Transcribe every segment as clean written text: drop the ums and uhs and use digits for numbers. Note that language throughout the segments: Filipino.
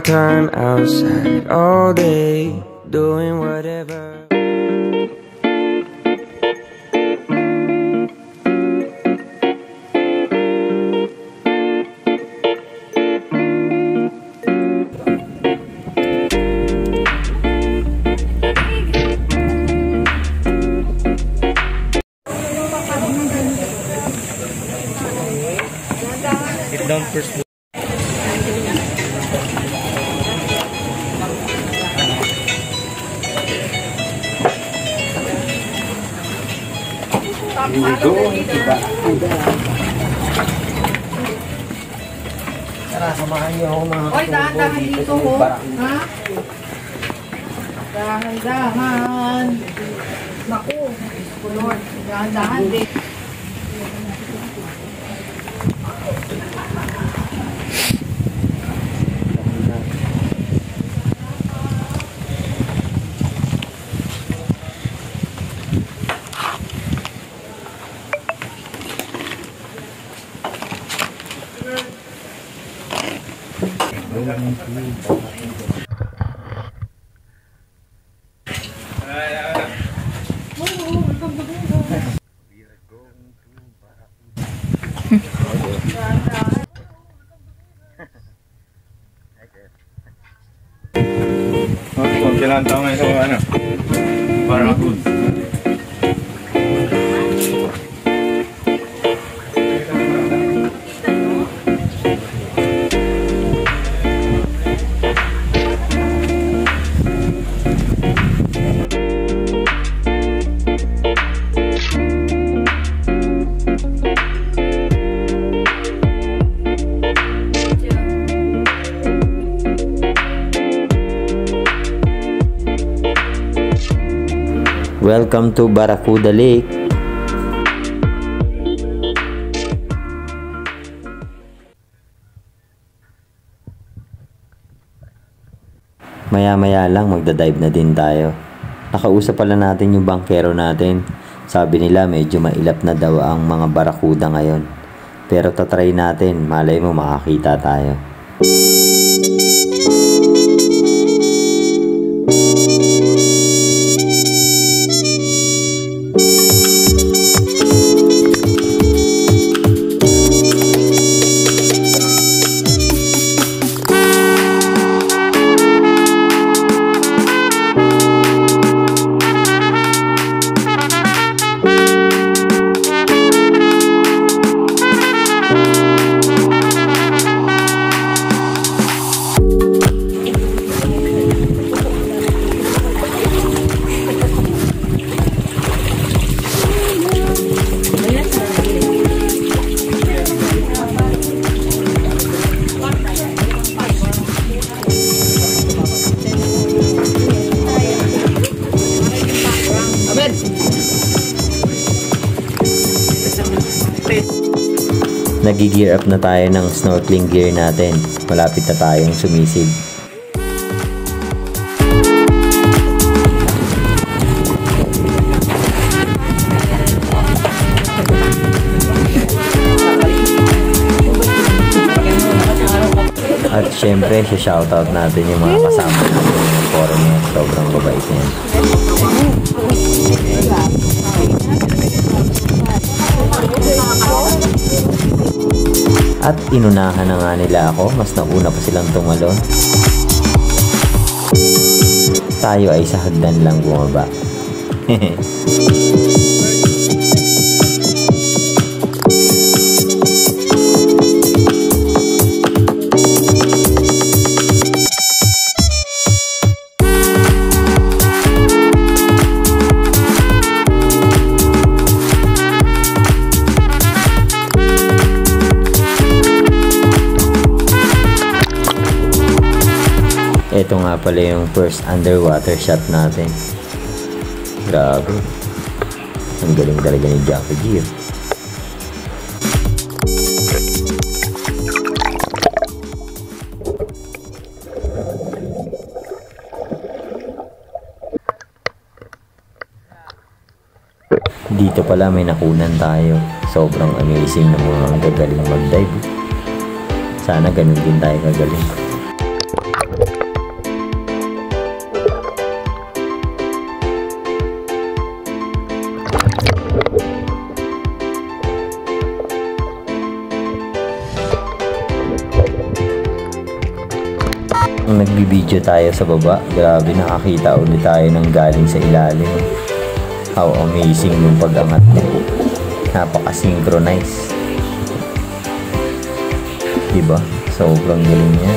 time outside all day, doing whatever. Sit down first. Tara, samahan niyo ako mga Oy, dahan-dahan dito ho. Ha? Dahan-dahan. Naku, Lord. Dahan-dahan din. Kailangan tao ngayon sa ano? Barracuda. Welcome to Barracuda Lake. Maya-maya lang magdadive na din tayo. Nakausap pala natin yung bangkero natin. Sabi nila medyo mailap na daw ang mga barracuda ngayon. Pero tatry natin, malay mo makakita tayo. Nagi-gear up na tayo ng snorkeling gear natin. Malapit na tayong sumisid. At syempre, shoutout natin yung mga kasama natin ng foreigner. Sobrang babait niyan. At inunahan na nga nila ako, mas nauna pa silang tumalon. Tayo ay sa hagdan lang bumaba. Ito nga pala yung first underwater shot natin. Grabe. Ang galing talaga ni Jackie G. Dito pala may nakunan tayo. Sobrang amazing na mga gagaling mag-dive. Sana ganun din tayo kagaling. Nung nagbibideo tayo sa baba, grabe nakakita ulit tayo ng galing sa ilalim. How amazing yung pag-angat niya. Napaka-synchronize. Diba? Sobrang galing niya.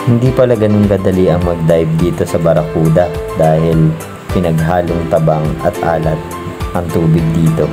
Hindi pala ganun kadali ang mag-dive dito sa Barracuda dahil pinaghalong tabang at alat ang tubig dito.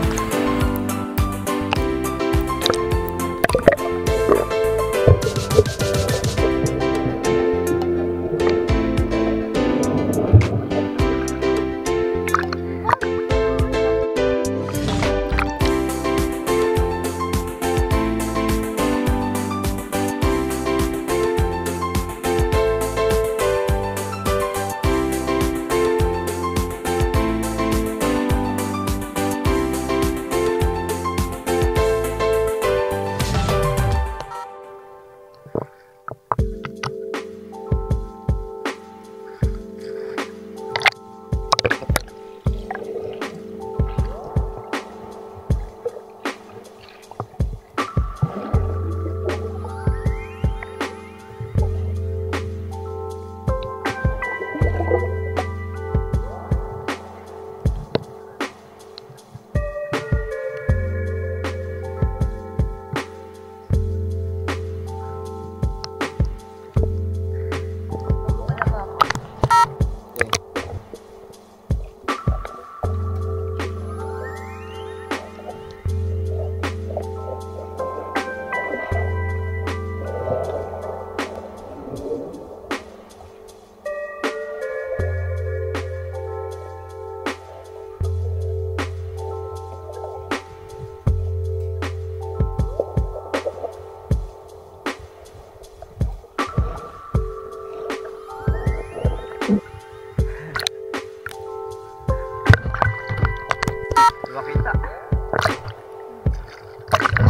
Makita.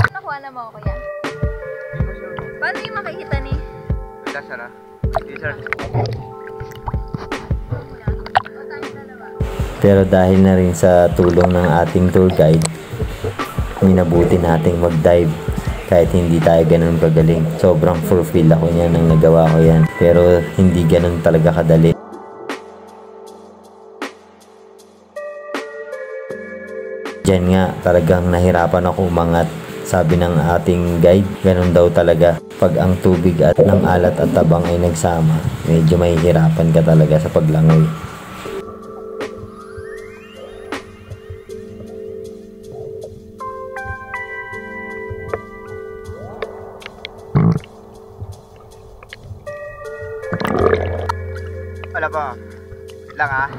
Nakuha na mo ako yan. Paano yung makikita ni? Wala sana. Hindi sir. Pero dahil na rin sa tulong ng ating tour guide, minabuti nating mag-dive kahit hindi tayo ganun kagaling. Sobrang fulfill ako niya nang nagawa ko yan. Pero hindi ganun talaga kadali. Diyan nga talagang nahirapan ako umangat. Sabi ng ating guide, ganun daw talaga. Pag ang tubig at ng alat at tabang ay nagsama, medyo mahihirapan ka talaga sa paglangoy. Wala pa. Lang ah.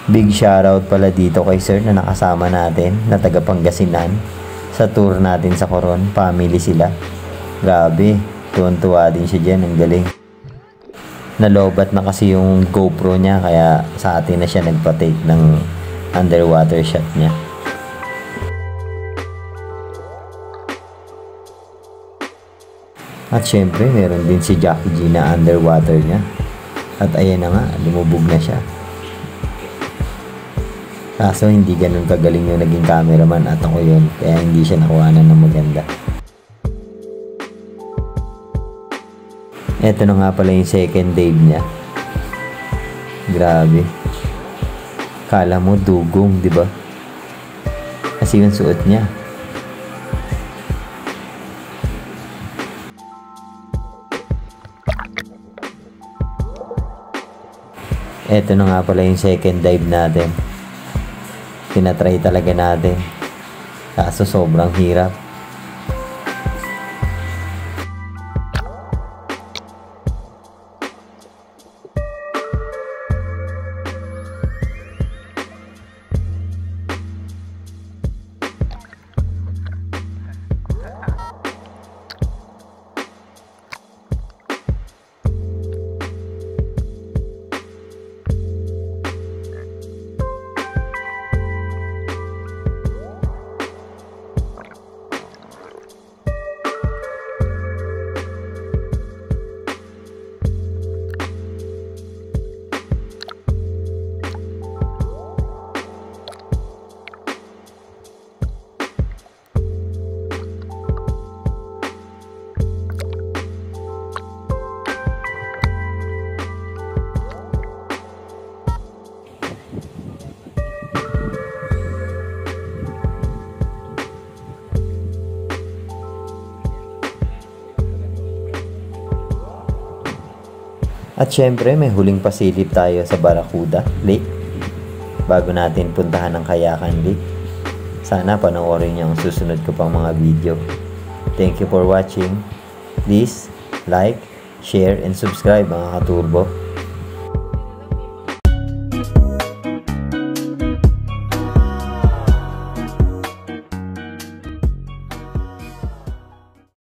Big shoutout pala dito kay sir na nakasama natin na taga Pangasinan sa tour natin sa Coron. Family sila. Grabe, tuwan-tuwa din siya dyan. Ang galing. Nalobat na kasi yung GoPro niya kaya sa atin na siya nagpa-take ng underwater shot niya. At syempre meron din si Jackie G na underwater niya. At ayan na nga, lumubog na siya. Kaso hindi ganun kagaling yung naging cameraman at ako yun, kaya hindi siya nakuhanan ng maganda. Eto na nga pala yung second dive niya. Grabe. Kala mo dugong, di ba? Kasi yung suot niya. Eto na nga pala yung second dive natin. Tinatry talaga natin. Kaso sobrang hirap. At syempre, may huling pasilip tayo sa Barracuda Lake bago natin puntahan ang Kayakan Lake. Sana panoorin niyo ang susunod ko pang mga video. Thank you for watching. Please like, share, and subscribe mga katurbo.